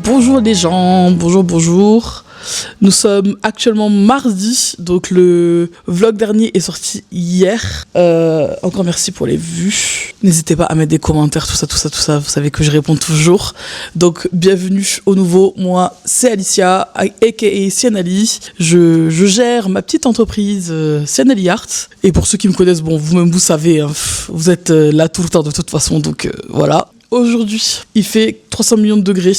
Bonjour les gens, bonjour. Nous sommes actuellement mardi, donc le vlog dernier est sorti hier. Encore merci pour les vues. N'hésitez pas à mettre des commentaires, tout ça. Vous savez que je réponds toujours. Donc bienvenue au nouveau. Moi, c'est Alicia, aka Sianali. Je gère ma petite entreprise Sianali Art. Et pour ceux qui me connaissent, bon, vous-même vous savez, hein, vous êtes là tout le temps de toute façon, donc voilà. Aujourd'hui, il fait 300 millions de degrés.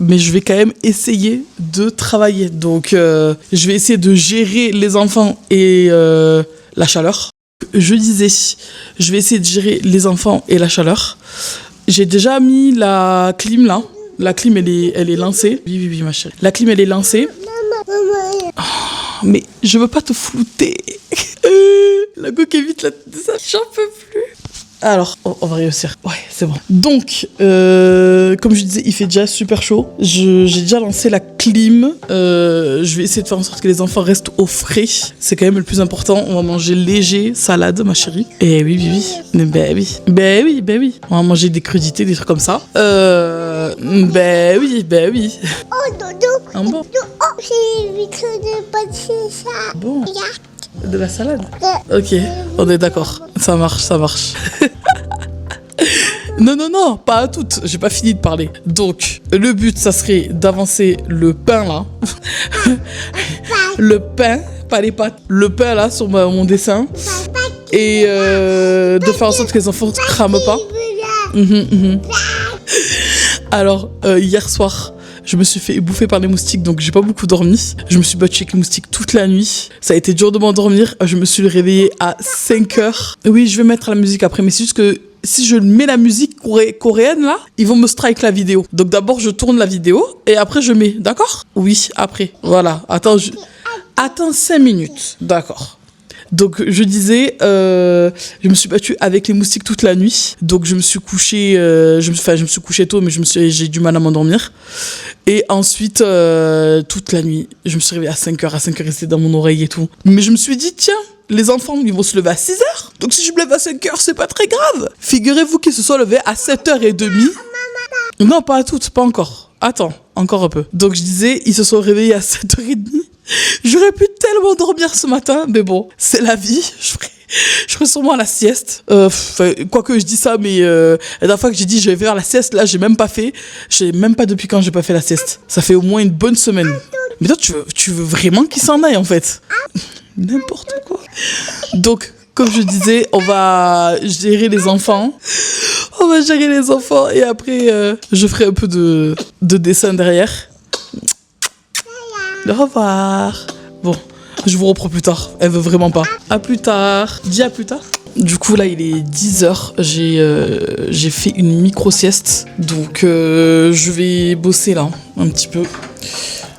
Mais je vais quand même essayer de travailler. Donc, je vais essayer de gérer les enfants et la chaleur. Je disais, je vais essayer de gérer les enfants et la chaleur. J'ai déjà mis la clim là. La clim, elle est lancée. Oui, ma chérie. La clim, elle est lancée. Oh, mais je veux pas te flouter. La coquille vite là. Ça, j'en peux plus. Alors, on va réussir. Ouais, c'est bon. Donc, comme je disais, il fait déjà super chaud. J'ai déjà lancé la clim. Je vais essayer de faire en sorte que les enfants restent au frais. C'est quand même le plus important. On va manger léger, salade, ma chérie. Et oui. Ben oui. On va manger des crudités, des trucs comme ça. Ben oui. Oh, dodo. Un bon. Oh, j'ai vu que de passer ça. Bon. De la salade. Ok, on est d'accord. Ça marche. Non, pas à toutes. J'ai pas fini de parler. Donc, le but, ça serait d'avancer le pain là. Le pain, pas les pâtes. Le pain là sur mon dessin. Et de faire en sorte que les enfants ne crament pas. Alors, hier soir, je me suis fait bouffer par les moustiques, donc j'ai pas beaucoup dormi. Je me suis battue avec les moustiques toute la nuit. Ça a été dur de m'endormir. Je me suis réveillée à 5h. Oui, je vais mettre la musique après, mais c'est juste que si je mets la musique coréenne là, ils vont me strike la vidéo. Donc d'abord je tourne la vidéo et après je mets, d'accord? Oui, après. Voilà, attends 5 minutes. D'accord. Donc je disais, je me suis battue avec les moustiques toute la nuit. Donc je me suis couchée, je me suis couchée tôt, mais j'ai du mal à m'endormir. Et ensuite, toute la nuit, je me suis réveillée à 5h. À 5h, c'était dans mon oreille et tout. Mais je me suis dit, tiens, les enfants, ils vont se lever à 6h. Donc si je me lève à 5h, c'est pas très grave. Figurez-vous qu'ils se sont levés à 7h30. Non, pas à toutes, pas encore. Attends, encore un peu. Donc je disais, ils se sont réveillés à 7h30. J'aurais pu tellement dormir ce matin, mais bon, c'est la vie. Je ferai sûrement la sieste. Quoique je dis ça, mais la dernière fois que j'ai dit je vais faire la sieste, là, j'ai même pas fait. Je sais même pas depuis quand j'ai pas fait la sieste. Ça fait au moins une bonne semaine. Mais toi, tu veux vraiment qu'ils s'en aillent, en fait. N'importe quoi. Donc, comme je disais, on va gérer les enfants. Et après, je ferai un peu de dessin derrière. Au revoir. Bon, je vous reprends plus tard. Elle veut vraiment pas. À plus tard. Dis à plus tard. Du coup, là, il est 10h. J'ai fait une micro-sieste. Donc, je vais bosser là, un petit peu.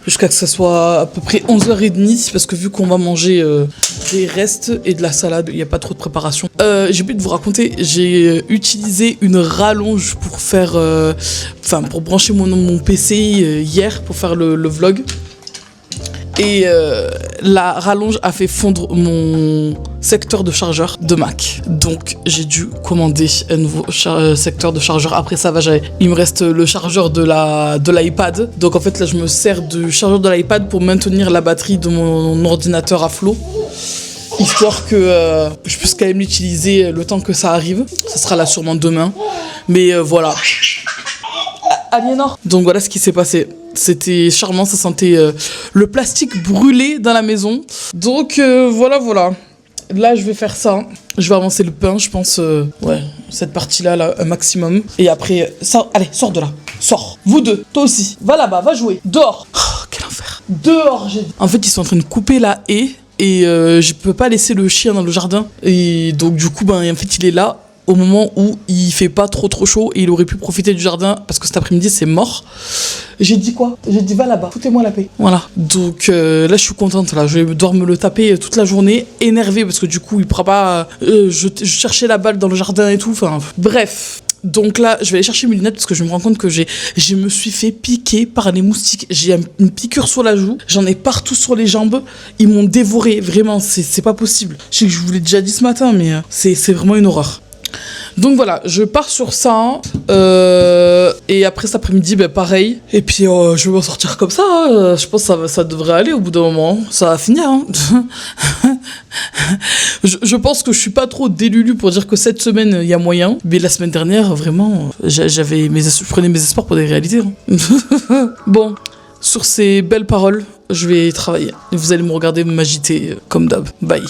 Jusqu'à que ça soit à peu près 11h30. Parce que vu qu'on va manger des restes et de la salade, il n'y a pas trop de préparation. J'ai oublié de vous raconter, j'ai utilisé une rallonge pour faire... pour brancher mon PC hier pour faire le vlog. Et la rallonge a fait fondre mon secteur de chargeur de Mac. Donc j'ai dû commander un nouveau secteur de chargeur. Après ça va, il me reste le chargeur de l'iPad. Donc en fait là je me sers du chargeur de l'iPad pour maintenir la batterie de mon ordinateur à flot. Histoire que je puisse quand même l'utiliser le temps que ça arrive. Ça sera là sûrement demain. Mais voilà. Aliénor. Donc voilà ce qui s'est passé. C'était charmant, ça sentait le plastique brûlé dans la maison. Donc voilà. Là, je vais faire ça. Je vais avancer le pain, je pense. Cette partie-là, là, un maximum. Et après, ça, allez, sors de là. Sors. Vous deux, toi aussi. Va là-bas, va jouer. Dehors. Oh, quel enfer. Dehors, j'ai dit. En fait, ils sont en train de couper la haie. Et je peux pas laisser le chien dans le jardin. Et donc, du coup, en fait, il est là au moment où il fait pas trop chaud et il aurait pu profiter du jardin parce que cet après-midi c'est mort. J'ai dit quoi? J'ai dit va là-bas, foutez-moi la paix. Voilà. Donc là je suis contente là, je vais devoir me le taper toute la journée, énervé parce que du coup il pourra pas. Je cherchais la balle dans le jardin et tout. Enfin bref. Donc là, je vais aller chercher mes lunettes parce que je me rends compte que je me suis fait piquer par les moustiques. J'ai une piqûre sur la joue, j'en ai partout sur les jambes. Ils m'ont dévoré, vraiment, c'est pas possible. Je sais que je vous l'ai déjà dit ce matin, mais c'est vraiment une horreur. Donc voilà, je pars sur ça. Et après cet après-midi, pareil. Et puis je vais m'en sortir comme ça. Hein. Je pense que ça devrait aller au bout d'un moment. Ça va finir. Hein. je pense que je suis pas trop délulu pour dire que cette semaine, il y a moyen. Mais la semaine dernière, vraiment, je prenais mes espoirs pour des réalités. Hein. Bon, sur ces belles paroles, je vais travailler. Et vous allez me regarder m'agiter comme d'hab. Bye.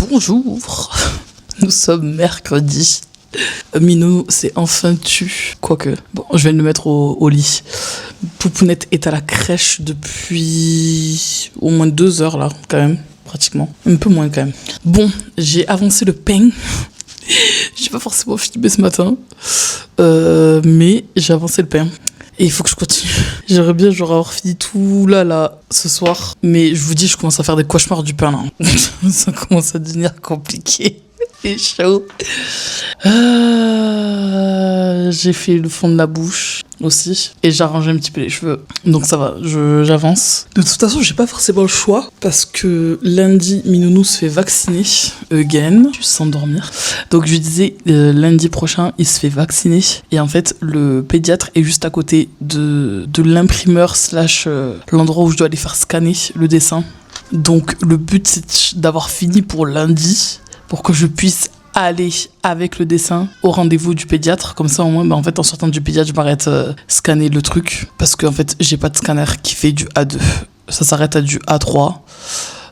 Bonjour, nous sommes mercredi. Minou s'est enfin tu. Quoique, bon, je vais le mettre au lit. Poupounette est à la crèche depuis au moins 2 heures là, quand même, pratiquement. Un peu moins quand même. Bon, j'ai avancé le pain. J'ai pas forcément filmé ce matin, mais j'ai avancé le pain. Et il faut que je continue. J'aimerais bien avoir fini tout là ce soir. Mais je vous dis, je commence à faire des cauchemars du pain là. Ça commence à devenir compliqué. C'est chaud. J'ai fait le fond de la bouche aussi. Et j'ai arrangé un petit peu les cheveux. Donc ça va, j'avance. De toute façon, j'ai pas forcément le choix. Parce que lundi, Minounou se fait vacciner. Again. Je sens dormir. Donc je lui disais, lundi prochain, il se fait vacciner. Et en fait, le pédiatre est juste à côté de l'imprimeur / l'endroit où je dois aller faire scanner le dessin. Donc le but, c'est d'avoir fini pour lundi. Pour que je puisse aller avec le dessin au rendez-vous du pédiatre. Comme ça, au moins, en fait, en sortant du pédiatre, je m'arrête scanner le truc. Parce qu'en fait, j'ai pas de scanner qui fait du A2. Ça s'arrête à du A3.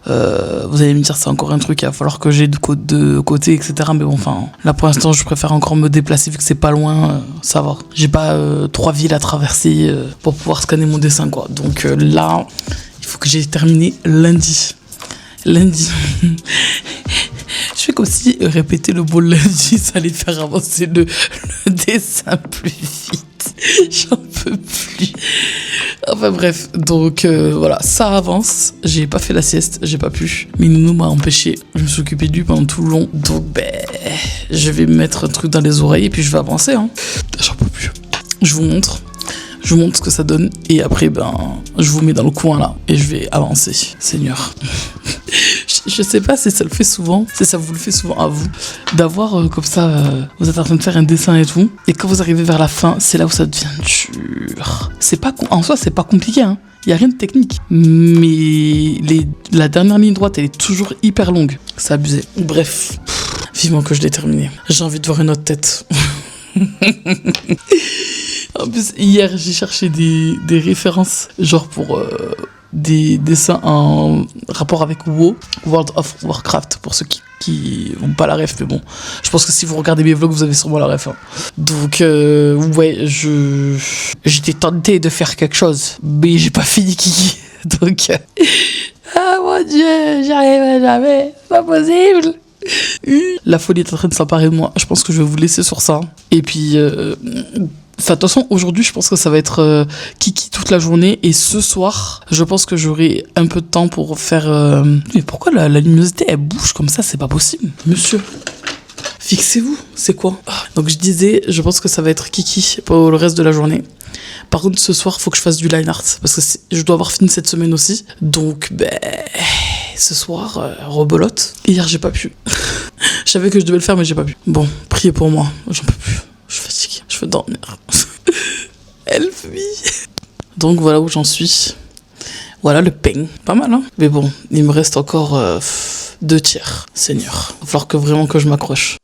Vous allez me dire, c'est encore un truc, il va falloir que j'ai de côté, etc. Mais bon, enfin, là, pour l'instant, je préfère encore me déplacer vu que c'est pas loin. Ça va. J'ai pas 3 villes à traverser pour pouvoir scanner mon dessin, quoi. Donc là, il faut que j'ai terminé lundi. Je fais comme si répéter le mot lundi, ça allait faire avancer le dessin plus vite. J'en peux plus. Enfin bref, donc voilà, ça avance. J'ai pas fait la sieste, j'ai pas pu. Minounou m'a empêché. Je me suis occupée de lui pendant tout le long. Donc je vais me mettre un truc dans les oreilles et puis je vais avancer. Hein. J'en peux plus. Je vous montre ce que ça donne et après je vous mets dans le coin là et je vais avancer. Seigneur. Je sais pas si ça le fait souvent, si ça vous le fait souvent à vous, d'avoir comme ça, vous êtes en train de faire un dessin et tout, et quand vous arrivez vers la fin, c'est là où ça devient dur. En soi, c'est pas compliqué, hein. Il y a rien de technique, mais la dernière ligne droite, elle est toujours hyper longue. C'est abusé. Bref, vivement que je l'ai terminé. J'ai envie de voir une autre tête. En plus, hier, j'ai cherché des références, genre pour des dessins en rapport avec WoW, World of Warcraft, pour ceux qui n'ont pas la ref, mais bon, je pense que si vous regardez mes vlogs, vous avez sûrement la ref. Hein. Donc, ouais, j'étais tentée de faire quelque chose, mais j'ai pas fini Kiki. Donc, ah mon Dieu, j'y arriverai jamais, c'est pas possible. La folie est en train de s'emparer de moi. Je pense que je vais vous laisser sur ça. Et puis, enfin, de toute façon, aujourd'hui, je pense que ça va être Kiki toute la journée. Et ce soir, je pense que j'aurai un peu de temps pour faire... Mais pourquoi la luminosité, elle bouge comme ça? C'est pas possible. Monsieur, fixez-vous. C'est quoi? Donc, je disais, je pense que ça va être Kiki pour le reste de la journée. Par contre, ce soir, il faut que je fasse du line art. Parce que je dois avoir fini cette semaine aussi. Donc, ce soir, rebelote. Hier, j'ai pas pu. Je savais que je devais le faire, mais j'ai pas pu. Bon, priez pour moi. J'en peux plus. Je suis fatiguée. Je veux dormir. Help me. Donc, voilà où j'en suis. Voilà le pain. Pas mal, hein? Mais bon, il me reste encore 2 tiers. Seigneur. Il va falloir vraiment que je m'accroche.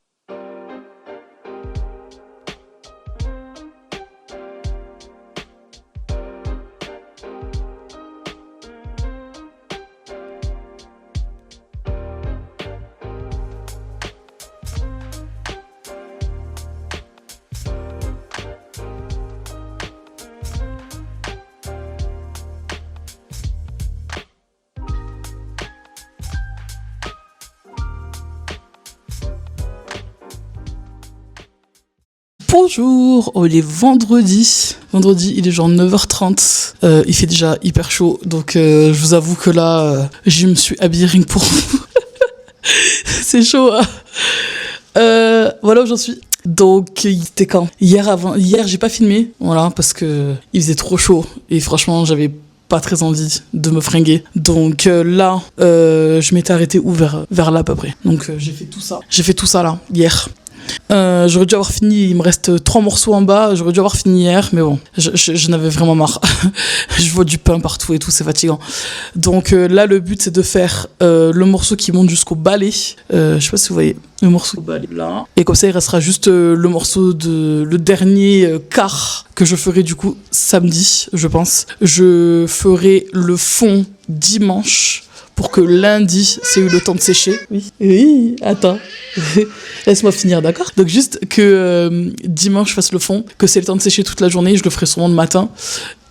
Bonjour, il est vendredi. Vendredi, il est genre 9h30. Il fait déjà hyper chaud. Donc, je vous avoue que là, je me suis habillée rien que pour vous. C'est chaud, hein. Voilà où j'en suis. Donc, il était quand? Hier, j'ai pas filmé. Voilà, parce que il faisait trop chaud. Et franchement, j'avais pas très envie de me fringuer. Donc là, je m'étais arrêtée vers là à peu près. Donc j'ai fait tout ça. J'ai fait tout ça là, hier. J'aurais dû avoir fini, il me reste 3 morceaux en bas, j'aurais dû avoir fini hier, mais bon, je n'avais vraiment marre. Je vois du pain partout et tout, c'est fatigant. Donc là, le but, c'est de faire le morceau qui monte jusqu'au balai. Je sais pas si vous voyez le morceau au balai là. Et comme ça, il restera juste le dernier quart que je ferai du coup samedi, je pense. Je ferai le fond dimanche, pour que lundi, c'est eu le temps de sécher. Oui, attends. Laisse-moi finir, d'accord? Donc juste que dimanche, je fasse le fond, que c'est le temps de sécher toute la journée, je le ferai souvent le matin,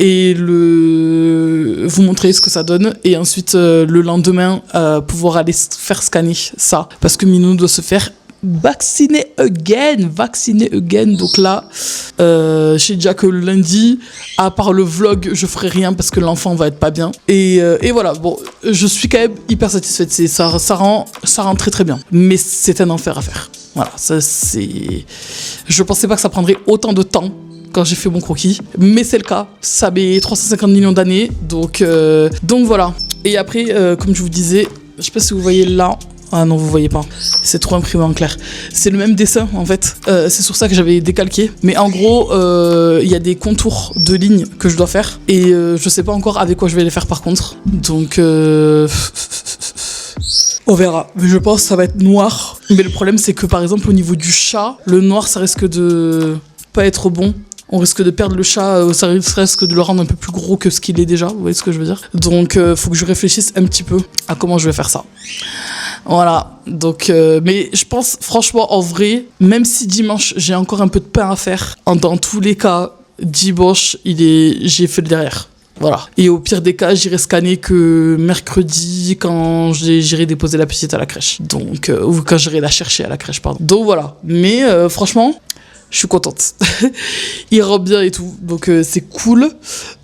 et vous montrer ce que ça donne, et ensuite, le lendemain, pouvoir aller faire scanner ça, parce que Minou doit se faire vacciner again. Donc là, je sais déjà que lundi, à part le vlog, je ferai rien parce que l'enfant va être pas bien. Et voilà, bon, je suis quand même hyper satisfaite. Ça rend très très bien. Mais c'est un enfer à faire. Voilà, ça c'est... Je pensais pas que ça prendrait autant de temps quand j'ai fait mon croquis, mais c'est le cas. Ça met 350 millions d'années, donc voilà. Et après, comme je vous disais, je sais pas si vous voyez là. Ah non, vous voyez pas. C'est trop imprimé en clair. C'est le même dessin, en fait. C'est sur ça que j'avais décalqué. Mais en gros, il y a des contours de lignes que je dois faire. Et je sais pas encore avec quoi je vais les faire, par contre. Donc, on verra. Mais je pense que ça va être noir. Mais le problème, c'est que, par exemple, au niveau du chat, le noir, ça risque de pas être bon. On risque de perdre le chat, ça risque de le rendre un peu plus gros que ce qu'il est déjà, vous voyez ce que je veux dire? Donc, faut que je réfléchisse un petit peu à comment je vais faire ça. Voilà, donc, mais je pense, franchement, en vrai, même si dimanche, j'ai encore un peu de pain à faire, dans tous les cas, dimanche, j'ai fait le derrière. Voilà. Et au pire des cas, j'irai scanner que mercredi quand j'irai déposer la petite à la crèche. Donc, ou quand j'irai la chercher à la crèche, pardon. Donc voilà. Mais franchement, je suis contente. Il rend bien et tout, donc c'est cool.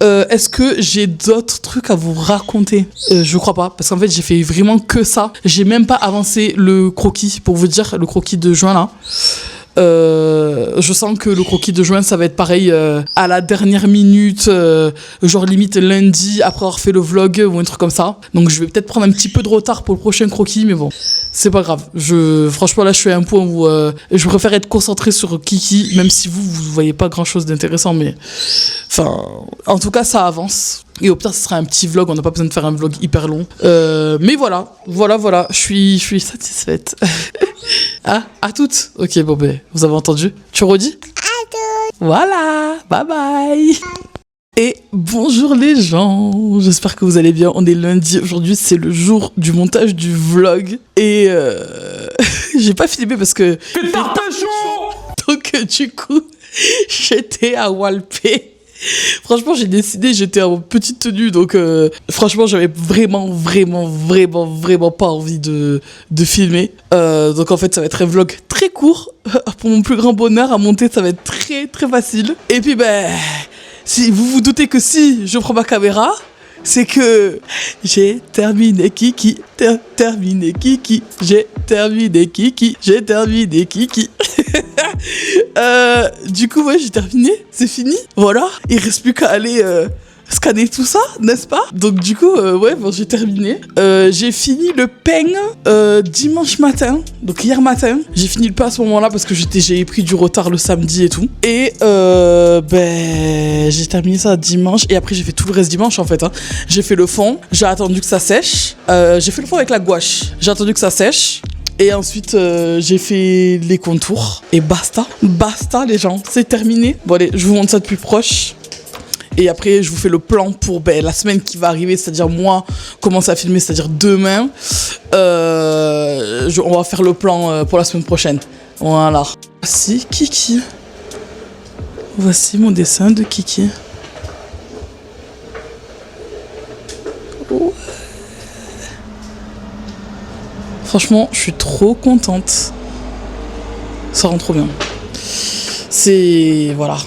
Est-ce que j'ai d'autres trucs à vous raconter? Je crois pas, parce qu'en fait j'ai fait vraiment que ça. J'ai même pas avancé le croquis, pour vous dire, le croquis de juin là. Je sens que le croquis de juin ça va être pareil à la dernière minute, genre limite lundi après avoir fait le vlog ou un truc comme ça. Donc je vais peut-être prendre un petit peu de retard pour le prochain croquis, mais bon, c'est pas grave. Franchement là je suis à un point où je préfère être concentrée sur Kiki, même si vous voyez pas grand chose d'intéressant, mais enfin en tout cas ça avance. Et au pire, ce sera un petit vlog, on n'a pas besoin de faire un vlog hyper long. Mais voilà, je suis satisfaite. Ah, à toutes. Ok, bon ben, vous avez entendu? Tu redis? À toutes. Voilà, bye bye. Et bonjour les gens, j'espère que vous allez bien. On est lundi, aujourd'hui c'est le jour du montage du vlog. Et j'ai pas filmé parce que... Putain, donc du coup, j'étais à Walpé. Franchement, j'ai décidé, j'étais en petite tenue, donc franchement, j'avais vraiment pas envie de filmer. Donc en fait, ça va être un vlog très court. Pour mon plus grand bonheur, à monter, ça va être très très facile. Et puis, ben, si vous vous doutez que si je prends ma caméra, c'est que j'ai terminé Kiki, j'ai terminé Kiki. Du coup, ouais, j'ai terminé, c'est fini, voilà. Il reste plus qu'à aller scanner tout ça, n'est-ce pas? Donc du coup, ouais, bon, j'ai terminé. J'ai fini le pain dimanche matin, donc hier matin. J'ai fini le pain à ce moment-là parce que j'ai pris du retard le samedi et tout. Et ben, j'ai terminé ça dimanche. Et après, j'ai fait tout le reste dimanche en fait. Hein. J'ai fait le fond, j'ai attendu que ça sèche. J'ai fait le fond avec la gouache. J'ai attendu que ça sèche. Et ensuite, j'ai fait les contours. Et basta les gens, c'est terminé. Bon allez, je vous montre ça de plus proche. Et après, je vous fais le plan pour la semaine qui va arriver, c'est-à-dire moi, commencer à filmer, c'est-à-dire demain. On va faire le plan pour la semaine prochaine. Voilà. Voici Kiki. Voici mon dessin de Kiki. Ouais. Franchement, je suis trop contente. Ça rend trop bien. C'est... Voilà.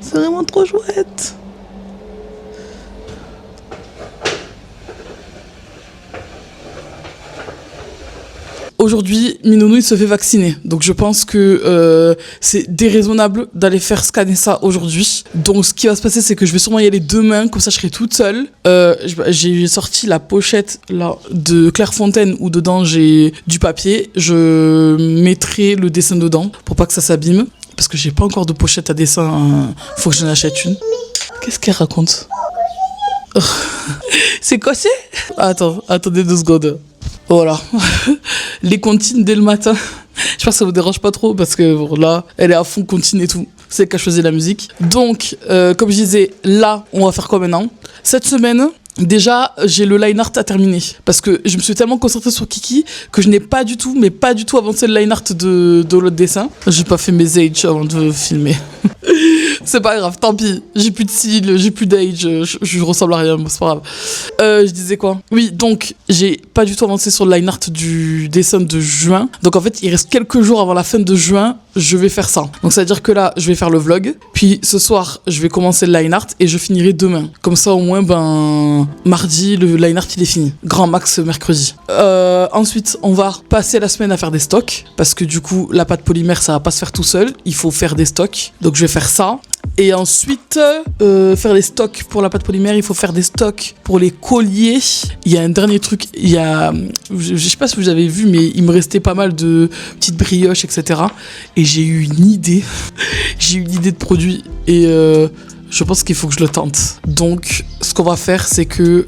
C'est vraiment trop chouette. Aujourd'hui, Minonou, il se fait vacciner. Donc, je pense que c'est déraisonnable d'aller faire scanner ça aujourd'hui. Donc, ce qui va se passer, c'est que je vais sûrement y aller demain. Comme ça, je serai toute seule. J'ai sorti la pochette là, de Clairefontaine où dedans, j'ai du papier. Je mettrai le dessin dedans pour pas que ça s'abîme. Parce que j'ai pas encore de pochette à dessin. Faut que j'en achète une. Qu'est-ce qu'elle raconte? C'est coché? Attendez 2 secondes. Voilà, les comptines dès le matin. J'espère que ça vous dérange pas trop parce que bon, là, elle est à fond comptine et tout. C'est elle qui a choisi la musique. Donc, comme je disais, là, on va faire quoi maintenant? Cette semaine, déjà, j'ai le line art à terminer. Parce que je me suis tellement concentrée sur Kiki que je n'ai pas du tout avancé le line art de l'autre dessin. J'ai pas fait mes age avant de filmer. C'est pas grave, tant pis. J'ai plus de cils, j'ai plus d'age, je ressemble à rien, c'est pas grave. Je disais quoi? Oui, donc, j'ai pas du tout avancé sur le line art du dessin de juin. Donc, en fait, il reste quelques jours avant la fin de juin, je vais faire ça. Donc, ça veut dire que là, je vais faire le vlog. Puis, ce soir, je vais commencer le line art et je finirai demain. Comme ça, au moins, mardi, le line art, il est fini. Grand max mercredi. Ensuite, on va passer la semaine à faire des stocks. Parce que du coup, la pâte polymère, ça va pas se faire tout seul. Il faut faire des stocks. Donc, je vais faire ça. Et ensuite, faire les stocks pour la pâte polymère, il faut faire des stocks pour les colliers. Il y a un dernier truc, je sais pas si vous avez vu, mais il me restait pas mal de petites brioches, etc. Et j'ai eu une idée. J'ai eu une idée de produit et je pense qu'il faut que je le tente. Donc, ce qu'on va faire, c'est que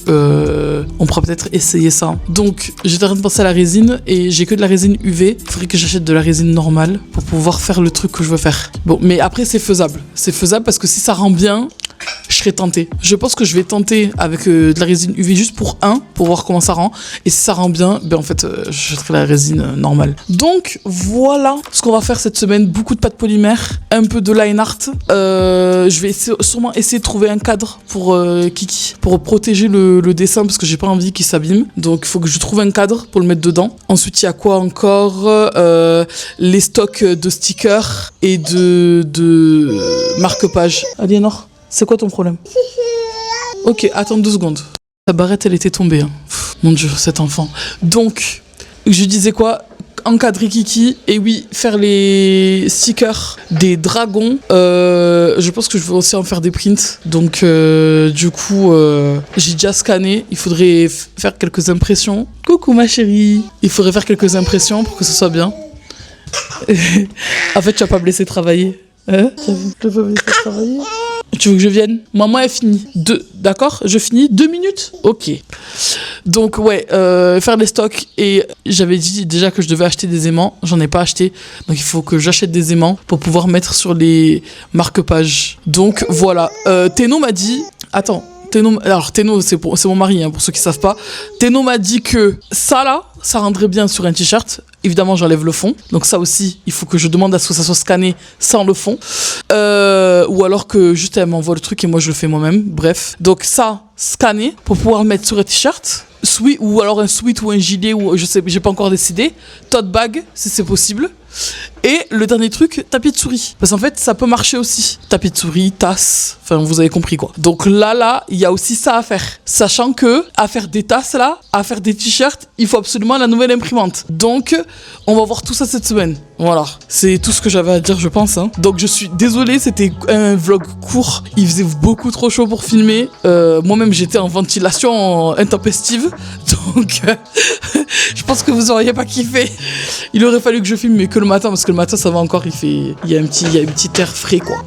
on pourra peut-être essayer ça. Donc, j'étais en train de penser à la résine et j'ai que de la résine UV. Il faudrait que j'achète de la résine normale pour pouvoir faire le truc que je veux faire. Bon, mais après, c'est faisable. C'est faisable parce que si ça rend bien, je serais tentée. Je pense que je vais tenter avec de la résine UV juste pour voir comment ça rend. Et si ça rend bien, en fait, j'achèterai la résine normale. Donc, voilà ce qu'on va faire cette semaine. Beaucoup de pâte polymère, un peu de line art. Je vais sûrement essayer de trouver un cadre pour Kiki, pour protéger le dessin parce que j'ai pas envie qu'il s'abîme. Donc, il faut que je trouve un cadre pour le mettre dedans. Ensuite, il y a quoi encore? Les stocks de stickers et de marque-page. Aliénor, c'est quoi ton problème? Ok, attends 2 secondes. Sa barrette, elle était tombée. Hein. Mon Dieu, cet enfant. Donc, je disais quoi? Encadrer Kiki. Et oui, faire les stickers des dragons. Je pense que je vais aussi en faire des prints. Donc, du coup, j'ai déjà scanné. Il faudrait faire quelques impressions. Coucou ma chérie. Il faudrait faire quelques impressions pour que ce soit bien. En fait, tu vas pas me laisser travailler. Hein? Tu vas pas me laisser travailler? Tu veux que je vienne? Maman est finie. D'accord? Je finis 2 minutes? Ok. Donc ouais, faire les stocks. Et j'avais dit déjà que je devais acheter des aimants. J'en ai pas acheté. Donc il faut que j'achète des aimants pour pouvoir mettre sur les marque-pages. Donc voilà. Teno m'a dit... Attends. Teno, c'est mon mari, hein, pour ceux qui savent pas. Teno m'a dit que ça là, ça rendrait bien sur un t-shirt. Évidemment, j'enlève le fond. Donc ça aussi, il faut que je demande à ce que ça soit scanné sans le fond. Ou alors que juste elle m'envoie le truc et moi je le fais moi-même. Bref. Donc ça, scanné pour pouvoir le mettre sur un t-shirt. Ou alors un sweat ou un gilet, ou je sais, j'ai pas encore décidé. Tote bag, si c'est possible. Et le dernier truc, tapis de souris. Parce qu'en fait, ça peut marcher aussi. Tapis de souris, tasse, enfin vous avez compris quoi. Donc là, il y a aussi ça à faire. Sachant que, à faire des tasses là, à faire des t-shirts, il faut absolument la nouvelle imprimante. Donc, on va voir tout ça cette semaine. Voilà, c'est tout ce que j'avais à dire je pense. Hein. Donc je suis désolée, c'était un vlog court. Il faisait beaucoup trop chaud pour filmer. Moi-même j'étais en ventilation intempestive. Donc je pense que vous auriez pas kiffé. Il aurait fallu que je filme mais que le matin, parce que le matin ça va encore, il y a un petit air frais quoi.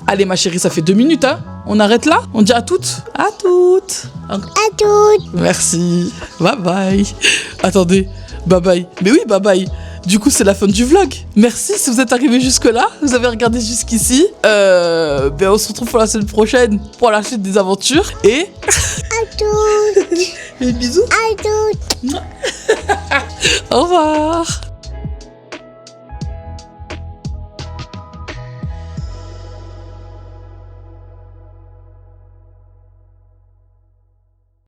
Allez ma chérie, ça fait 2 minutes hein. On arrête là? On dit à toutes? À toutes. À toutes. Merci. Bye bye. Attendez. Bye bye. Mais oui, bye bye. Du coup, c'est la fin du vlog. Merci si vous êtes arrivés jusque-là. Vous avez regardé jusqu'ici. On se retrouve pour la semaine prochaine pour la suite des aventures. Et... À toutes. Et bisous. À toutes. Au revoir.